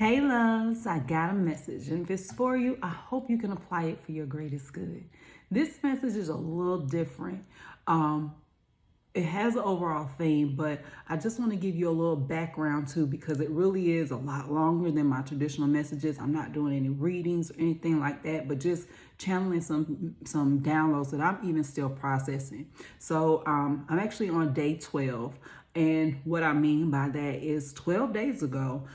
Hey loves, I got a message, and if it's for you, I hope you can apply it for your greatest good. This message is a little different. Um, it has an overall theme, but I just want to give you a little background too, because it really is a lot longer than my traditional messages. I'm not doing any readings or anything like that, but just channeling some downloads that I'm even still processing. So I'm actually on day 12, and what I mean by that is 12 days ago.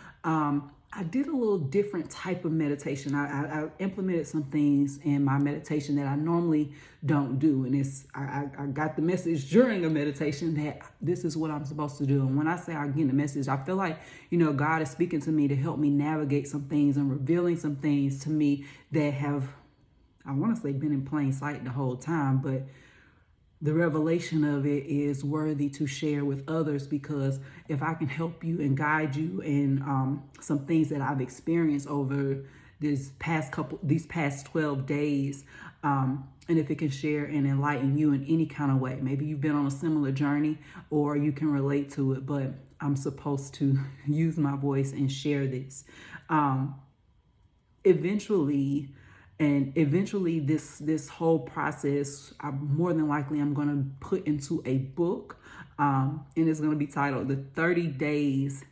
I did a little different type of meditation. I implemented some things in my meditation that I normally don't do. And I got the message during a meditation that this is what I'm supposed to do. And when I say I get the message, I feel like, God is speaking to me to help me navigate some things and revealing some things to me that have, I want to say, been in plain sight the whole time, but the revelation of it is worthy to share with others, because if I can help you and guide you in some things that I've experienced over these past 12 days, and if it can share and enlighten you in any kind of way, maybe you've been on a similar journey or you can relate to it, but I'm supposed to use my voice and share this. Eventually this whole process, more than likely I'm going to put into a book, and it's going to be titled The 30 Days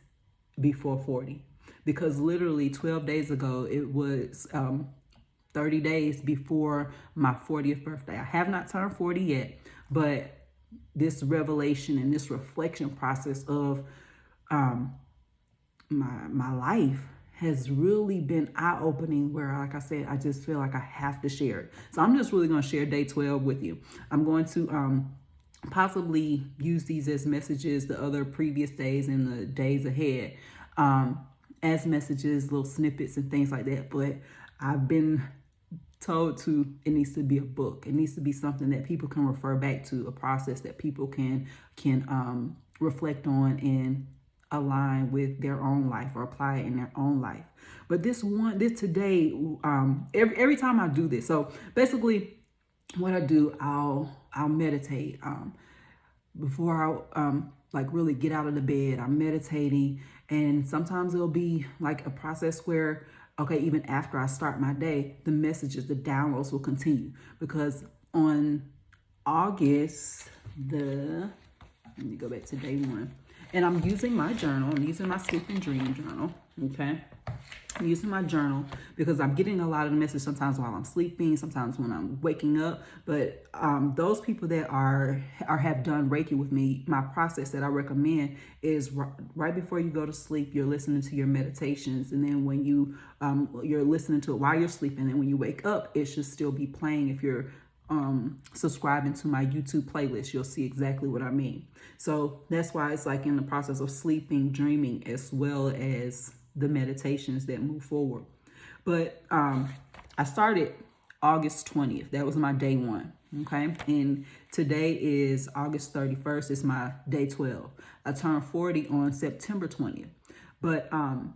Before 40, because literally 12 days ago it was 30 days before my 40th birthday. I have not turned 40 yet, but this revelation and this reflection process of my life has really been eye-opening, where, like I said, I just feel like I have to share it. So I'm just really going to share day 12 with you. I'm going to possibly use these as messages the other previous days and the days ahead, as messages, little snippets and things like that. But I've been told it needs to be a book. It needs to be something that people can refer back to, a process that people can reflect on and align with their own life or apply it in their own life. But this today, every time I do this, so basically what I do, I'll meditate before I like really get out of the bed. I'm meditating, and sometimes it'll be like a process where, okay, even after I start my day, the messages, the downloads will continue, because on August let me go back to day 1. And I'm using my journal. I'm using my sleep and dream journal, okay? I'm using my journal because I'm getting a lot of the message sometimes while I'm sleeping, sometimes when I'm waking up. But those people that have done Reiki with me, my process that I recommend is right before you go to sleep, you're listening to your meditations. And then when you're listening to it while you're sleeping, and when you wake up, it should still be playing. If you're subscribing to my YouTube playlist, you'll see exactly what I mean. So that's why it's like in the process of sleeping, dreaming, as well as the meditations that move forward. But I started August 20th. That was my day 1. Okay. And today is August 31st. It's my day 12. I turned 40 on September 20th. But I'm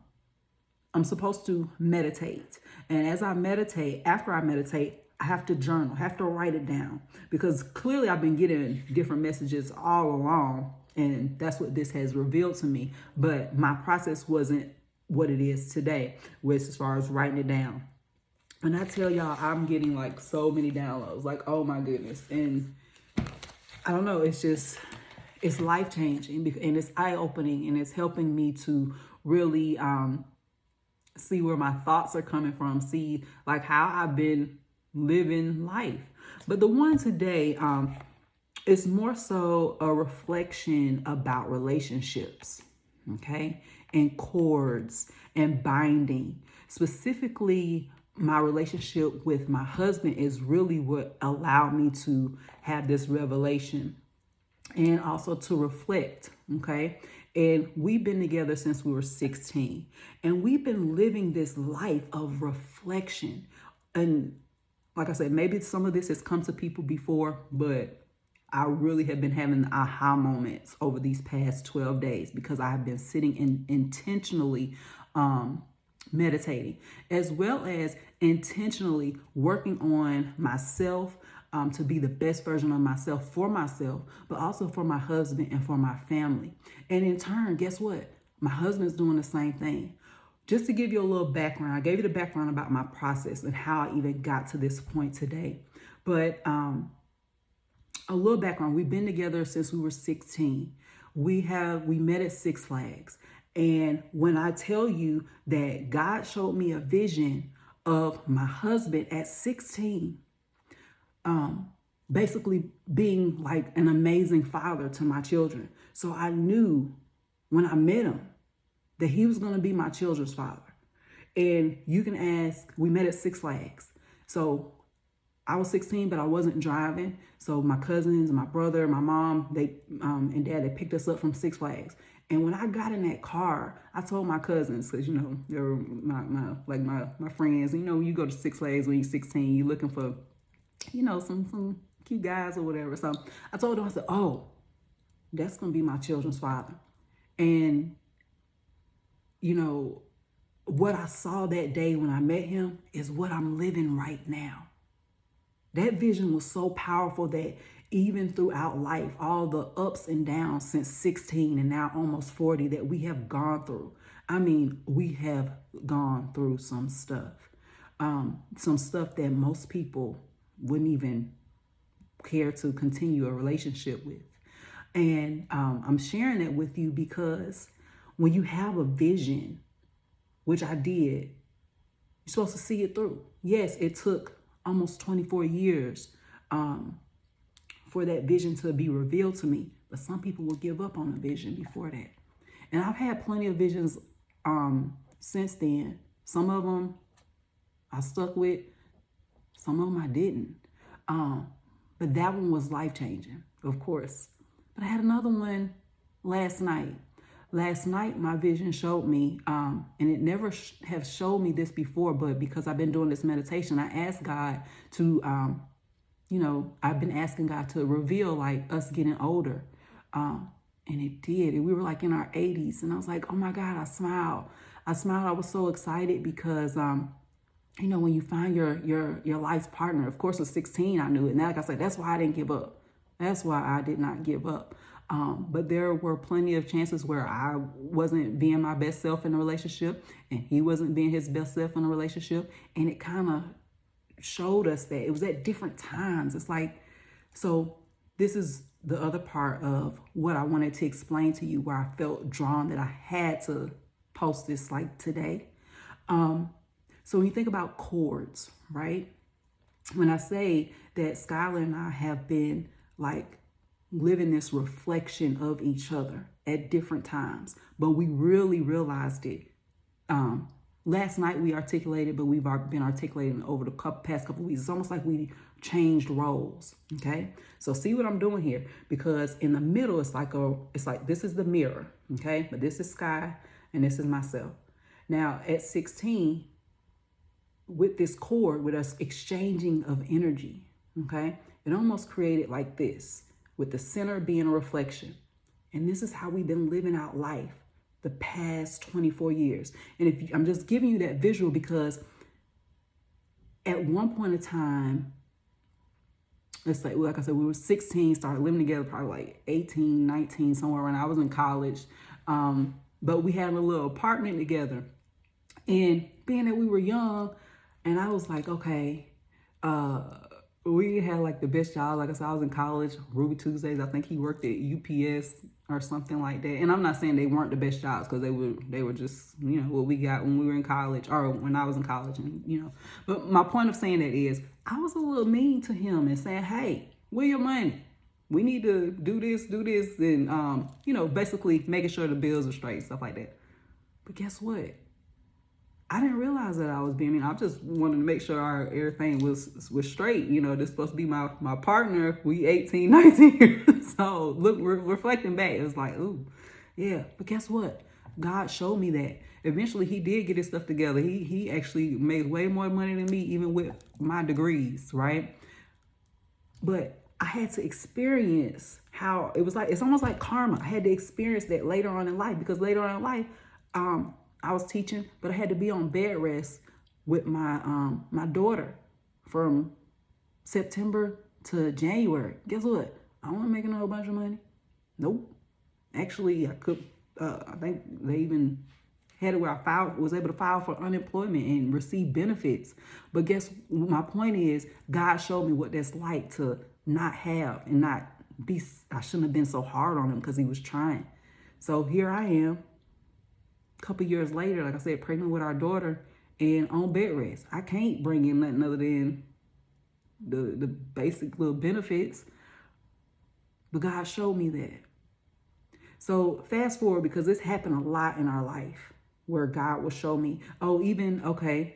supposed to meditate. And as I meditate, after I meditate, I have to journal, I have to write it down, because clearly I've been getting different messages all along, and that's what this has revealed to me. But my process wasn't what it is today, with as far as writing it down. And I tell y'all, I'm getting like so many downloads, like, oh my goodness. And I don't know, it's life-changing, and it's eye-opening, and it's helping me to really see where my thoughts are coming from, see like how I've been living life. But the one today is more so a reflection about relationships, okay, and cords and binding. Specifically, my relationship with my husband is really what allowed me to have this revelation, and also to reflect, okay? And we've been together since we were 16, and we've been living this life of reflection. And like I said, maybe some of this has come to people before, but I really have been having aha moments over these past 12 days, because I have been sitting and intentionally meditating, as well as intentionally working on myself, to be the best version of myself, but also for my husband and for my family. And in turn, guess what? My husband's doing the same thing. just to give you a little background, I gave you the background about my process and how I even got to this point today. But a little background, we've been together since we were 16. We met at Six Flags. And when I tell you that God showed me a vision of my husband at 16, basically being like an amazing father to my children. So I knew when I met him that he was going to be my children's father. And you can ask, we met at Six Flags. So I was 16, but I wasn't driving. So my cousins, my brother, my mom, and dad, they picked us up from Six Flags. And when I got in that car, I told my cousins, because, they were my friends. You go to Six Flags when you're 16, you're looking for, some cute guys or whatever. So I told them, I said, oh, that's going to be my children's father. And, what I saw that day when I met him is what I'm living right now. That vision was so powerful that even throughout life, all the ups and downs since 16 and now almost 40 that we have gone through. I mean, we have gone through some stuff that most people wouldn't even care to continue a relationship with. And I'm sharing that with you because when you have a vision, which I did, you're supposed to see it through. Yes, it took almost 24 years for that vision to be revealed to me. But some people will give up on a vision before that. And I've had plenty of visions since then. Some of them I stuck with, some of them I didn't. But that one was life-changing, of course. But I had another one last night. Last night, my vision showed me, and it never have showed me this before, but because I've been doing this meditation, I asked God to, I've been asking God to reveal like us getting older. And it did. And we were like in our 80s. And I was like, oh my God, I smiled. I was so excited because, when you find your life's partner, of course, at 16, I knew it. And like I said, that's why I didn't give up. That's why I did not give up. But there were plenty of chances where I wasn't being my best self in a relationship and he wasn't being his best self in a relationship. And it kind of showed us that it was at different times. It's like, so this is the other part of what I wanted to explain to you, where I felt drawn that I had to post this like today. So when you think about cords, right? When I say that Skylar and I have been like living this reflection of each other at different times, but we really realized it. Last night we articulated, but we've been articulating over the past couple of weeks. It's almost like we changed roles. Okay, so see what I'm doing here, because in the middle it's like this is the mirror. Okay, but this is Sky and this is myself. Now at 16, with this cord, with us exchanging of energy, okay, it almost created like this, with the center being a reflection. And this is how we've been living out life the past 24 years. And I'm just giving you that visual because at one point in time, it's like I said, we were 16, started living together probably like 18, 19, somewhere around. I was in college, but we had a little apartment together. And being that we were young, and I was like, okay, we had like the best job. Like I said, I was in college, Ruby Tuesdays. I think he worked at UPS or something like that. And I'm not saying they weren't the best jobs, because they were just, what we got when we were in college, or when I was in college, and But my point of saying that is, I was a little mean to him and saying, hey, where your money? We need to do this, and basically making sure the bills are straight, stuff like that. But guess what? I didn't realize that I was being mean. I just wanted to make sure everything was straight. This is supposed to be my partner. We 18, 19 years old. Look, reflecting back, it was like, ooh, yeah. But guess what? God showed me that. Eventually, he did get his stuff together. He actually made way more money than me, even with my degrees, right? But I had to experience how it was like. It's almost like karma. I had to experience that later on in life, because later on in life, I was teaching, but I had to be on bed rest with my daughter from September to January. Guess what? I wasn't making a whole bunch of money. Nope. Actually, I could. I think they even had it where was able to file for unemployment and receive benefits. But my point is, God showed me what that's like to not have and not be. I shouldn't have been so hard on him because he was trying. So here I am, a couple years later, like I said, pregnant with our daughter and on bed rest. I can't bring in nothing other than the basic little benefits. But God showed me that. So fast forward, because this happened a lot in our life where God will show me,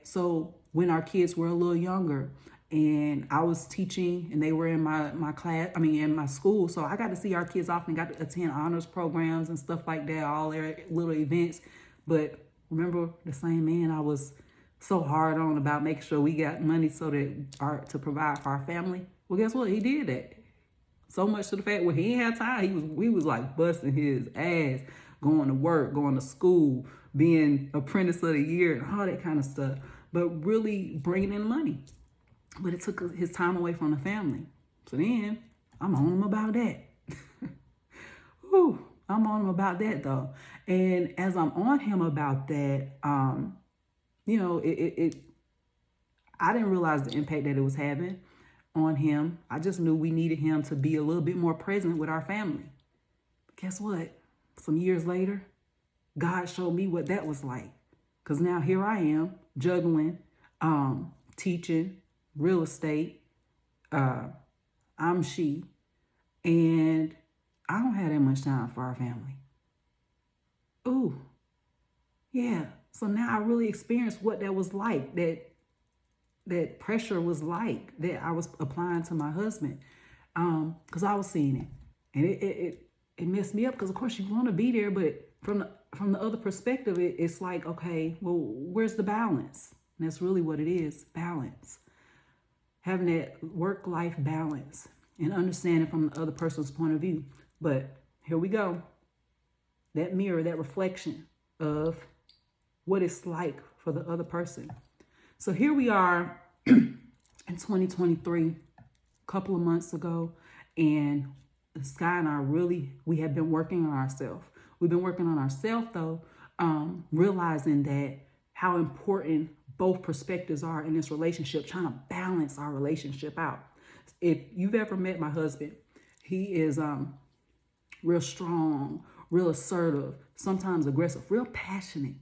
so when our kids were a little younger and I was teaching and they were in my class, in my school. So I got to see our kids often, got to attend honors programs and stuff like that, all their little events. But remember the same man I was so hard on about making sure we got money to provide for our family? Well, guess what? He did that. So much to the fact where he ain't had time. We was like busting his ass, going to work, going to school, being apprentice of the year, and all that kind of stuff. But really bringing in money. But it took his time away from the family. So then I'm on him about that. Whew, I'm on him about that though. And as I'm on him about that, I didn't realize the impact that it was having on him. I just knew we needed him to be a little bit more present with our family. But guess what? Some years later, God showed me what that was like. Because now here I am juggling, teaching, real estate. I'm S.H.E. And I don't have that much time for our family. Ooh, yeah. So now I really experienced what that was like, that pressure was like, that I was applying to my husband, because I was seeing it. And it messed me up, because of course you want to be there, but from the other perspective, it's like, okay, well, where's the balance? And that's really what it is, balance. Having that work-life balance and understanding from the other person's point of view. But here we go. That mirror, that reflection of what it's like for the other person. So here we are in 2023, a couple of months ago, and Sky and I we have been working on ourselves. We've been working on ourselves though, realizing that how important both perspectives are in this relationship, trying to balance our relationship out. If you've ever met my husband, he is real strong, real assertive, sometimes aggressive, real passionate.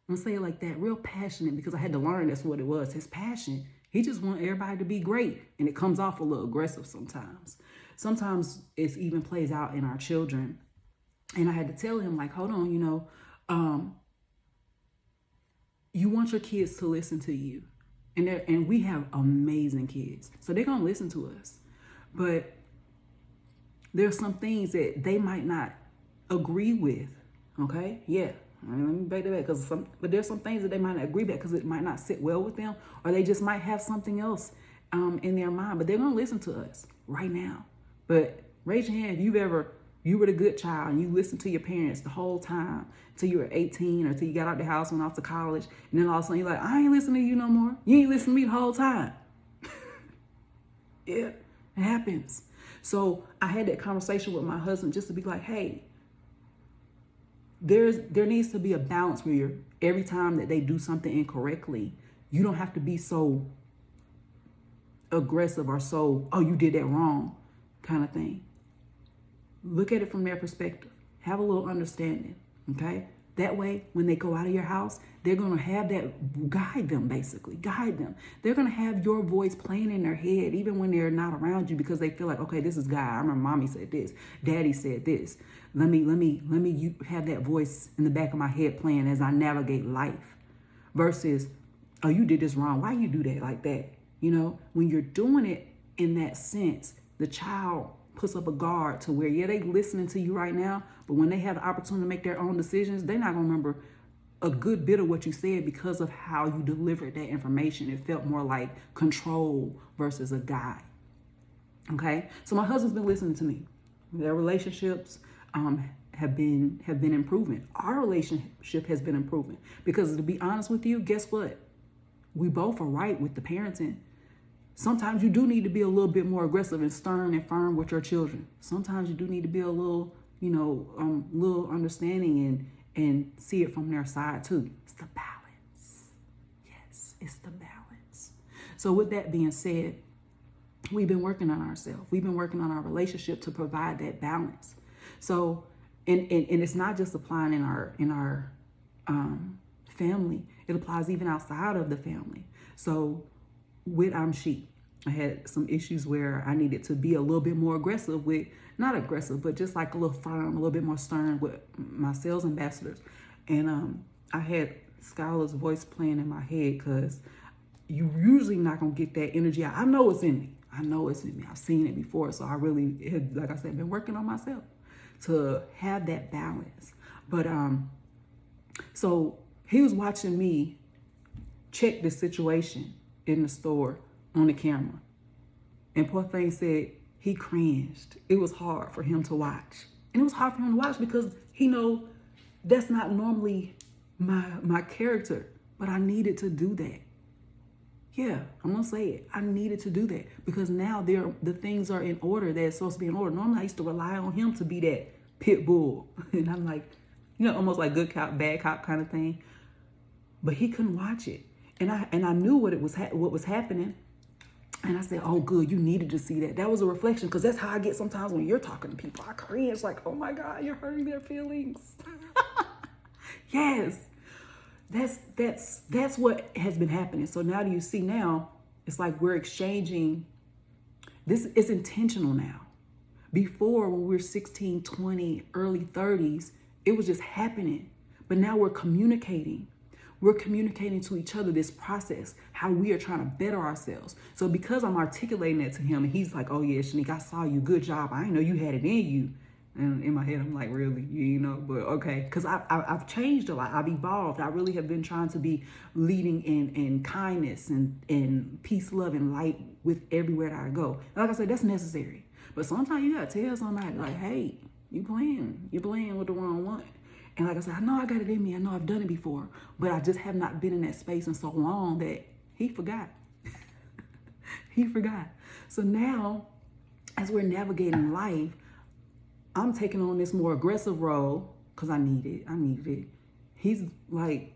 I'm gonna say it like that, real passionate, because I had to learn that's what it was. His passion. He just wants everybody to be great. And it comes off a little aggressive sometimes. Sometimes it even plays out in our children. And I had to tell him, like, hold on, you want your kids to listen to you. And we have amazing kids. So they're gonna listen to us. But there's some things that they might not agree with. Okay? Yeah. Let me back to that, but there's some things that they might not agree with because it might not sit well with them, or they just might have something else in their mind. But they're gonna listen to us right now. But raise your hand if you were the good child and you listened to your parents the whole time till you were 18 or till you got out the house, went off to college, and then all of a sudden you're like, I ain't listening to you no more. You ain't listening to me the whole time. Yeah, it happens. So I had that conversation with my husband just to be like, hey, there needs to be a balance where every time that they do something incorrectly, you don't have to be so aggressive or so, oh, you did that wrong kind of thing. Look at it from their perspective. Have a little understanding, okay? That way, when they go out of your house, they're going to have that, guide them, basically. Guide them. They're going to have your voice playing in their head, even when they're not around you, because they feel like, okay, this is God. I remember mommy said this. Daddy said this. Let me have that voice in the back of my head playing as I navigate life. Versus, oh, you did this wrong. Why you do that like that? When you're doing it in that sense, the child puts up a guard to where, yeah, they listening to you right now, but when they have the opportunity to make their own decisions, they're not going to remember a good bit of what you said because of how you delivered that information. It felt more like control versus a guide. Okay? So my husband's been listening to me. Their relationships have been improving. Our relationship has been improving because, to be honest with you, guess what? We both are right with the parenting. Sometimes you do need to be a little bit more aggressive and stern and firm with your children. Sometimes you do need to be a little, little understanding and see it from their side too. It's the balance. Yes, it's the balance. So with that being said, we've been working on ourselves. We've been working on our relationship to provide that balance. So, and it's not just applying in our family. It applies even outside of the family. So with S.H.E, I had some issues where I needed to be a little bit more aggressive with, not aggressive, but just like a little firm, a little bit more stern with my sales ambassadors. And I had Skylar's voice playing in my head because you usually not going to get that energy out. I know it's in me. I know it's in me. I've seen it before. So I really, like I said, been working on myself to have that balance. But so he was watching me check the situation in the store on the camera. And poor thing said he cringed. It was hard for him to watch. And it was hard for him to watch because he know that's not normally my character. But I needed to do that. Yeah, I'm going to say it. I needed to do that because now the things are in order that's supposed to be in order. Normally I used to rely on him to be that pit bull. And I'm like, almost like good cop, bad cop kind of thing. But he couldn't watch it. And I knew what was happening. And I said, oh, good, you needed to see that. That was a reflection because that's how I get sometimes when you're talking to people. I cringe like, oh, my God, you're hurting their feelings. Yes, that's what has been happening. So now do you see now, it's like we're exchanging. This is intentional now. Before, when we were 16, 20, early 30s, it was just happening. But now we're communicating. We're communicating to each other this process, how we are trying to better ourselves. So because I'm articulating that to him and he's like, oh yeah, Shanique, I saw you. Good job. I didn't know you had it in you. And in my head, I'm like, really? But okay. Because I've changed a lot. I've evolved. I really have been trying to be leading in kindness and peace, love, and light with everywhere that I go. And like I said, that's necessary. But sometimes you got to tell somebody like, hey, you're playing with the wrong one. And like I said, I know I got it in me. I know I've done it before, but I just have not been in that space in so long that he forgot. He forgot. So now, as we're navigating life, I'm taking on this more aggressive role because I needed it. He's like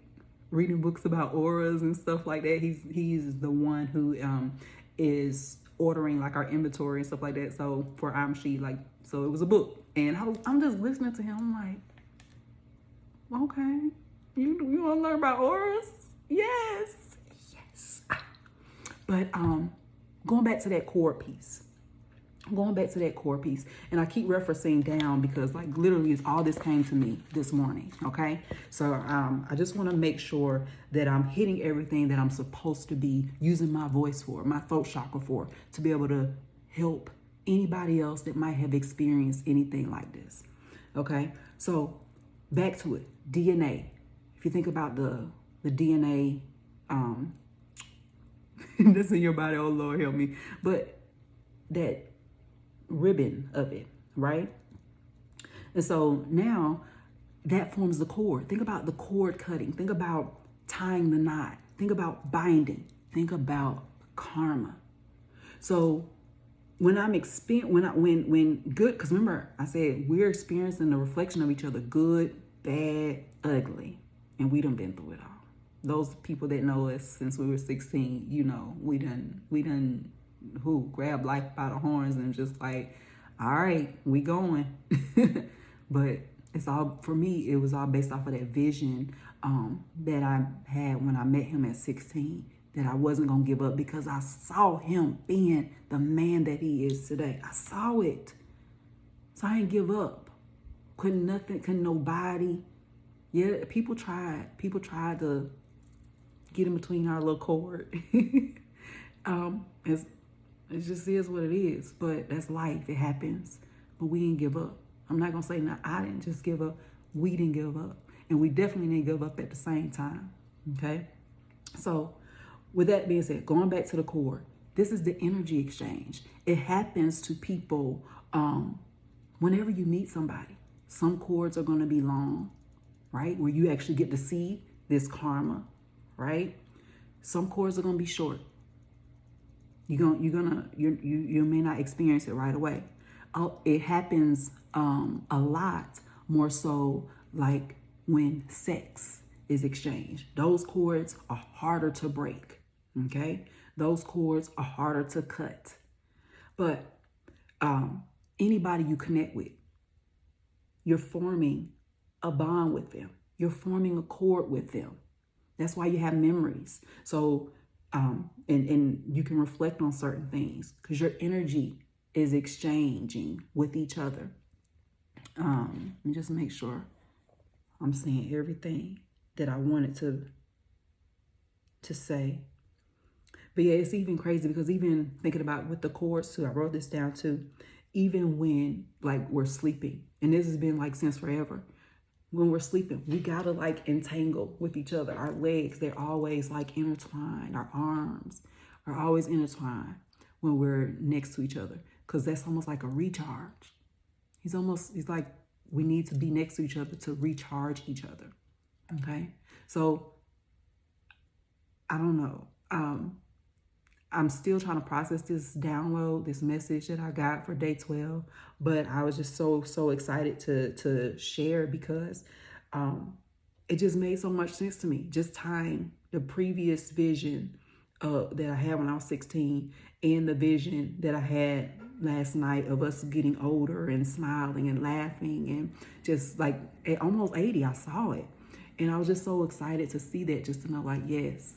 reading books about auras and stuff like that. He's the one who is ordering like our inventory and stuff like that. So for S.H.E, so it was a book, and I'm just listening to him. I'm like, okay, you want to learn about auras? Yes. But going back to that core piece. And I keep referencing down because like literally all this came to me this morning. Okay. So I just want to make sure that I'm hitting everything that I'm supposed to be using my voice for, my throat chakra for, to be able to help anybody else that might have experienced anything like this. Okay. So back to it. DNA. If you think about the DNA, that's in your body. Oh Lord, help me. But that ribbon of it, right? And so now that forms the cord. Think about the cord cutting. Think about tying the knot. Think about binding. Think about karma. So when when good, because remember I said we're experiencing the reflection of each other, good, bad, ugly, and we done been through it all. Those people that know us since we were 16, we done grab life by the horns and just like, all right, we going. But it's all, for me, it was all based off of that vision that I had when I met him at 16, that I wasn't going to give up because I saw him being the man that he is today. I saw it. So I didn't give up. Couldn't nobody. Yeah, people tried to get in between our little cord. It just is what it is, but that's life. It happens, but we didn't give up. I'm not going to say, I didn't just give up. We didn't give up, and we definitely didn't give up at the same time, okay? So with that being said, going back to the core, this is the energy exchange. It happens to people whenever you meet somebody. Some cords are going to be long, right, where you actually get to see this karma, right? Some cords are going to be short. You may not experience it right away. It happens a lot more so like when sex is exchanged. Those cords are harder to break, okay? Those cords are harder to cut. But anybody you connect with, you're forming a bond with them. You're forming a cord with them. That's why you have memories. So, and you can reflect on certain things because your energy is exchanging with each other. Let me just make sure I'm saying everything that I wanted to say. But yeah, it's even crazy because even thinking about with the cords too, I wrote this down too, even when like we're sleeping, and this has been like since forever, when we're sleeping, we gotta like entangle with each other. Our legs, they're always like intertwined. Our arms are always intertwined when we're next to each other because that's almost like a recharge. He's like, we need to be next to each other to recharge each other. Okay. So I don't know. I'm still trying to process this download, this message that I got for day 12, but I was just so excited to share because it just made so much sense to me. Just tying the previous vision that I had when I was 16 and the vision that I had last night of us getting older and smiling and laughing and just like at almost 80, I saw it. And I was just so excited to see that, just to know like, yes,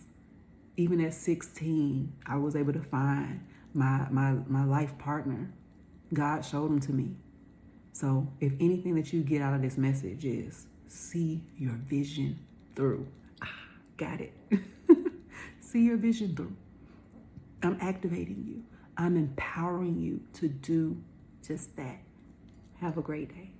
even at 16, I was able to find my life partner. God showed him to me. So if anything that you get out of this message is see your vision through. Got it. See your vision through. I'm activating you. I'm empowering you to do just that. Have a great day.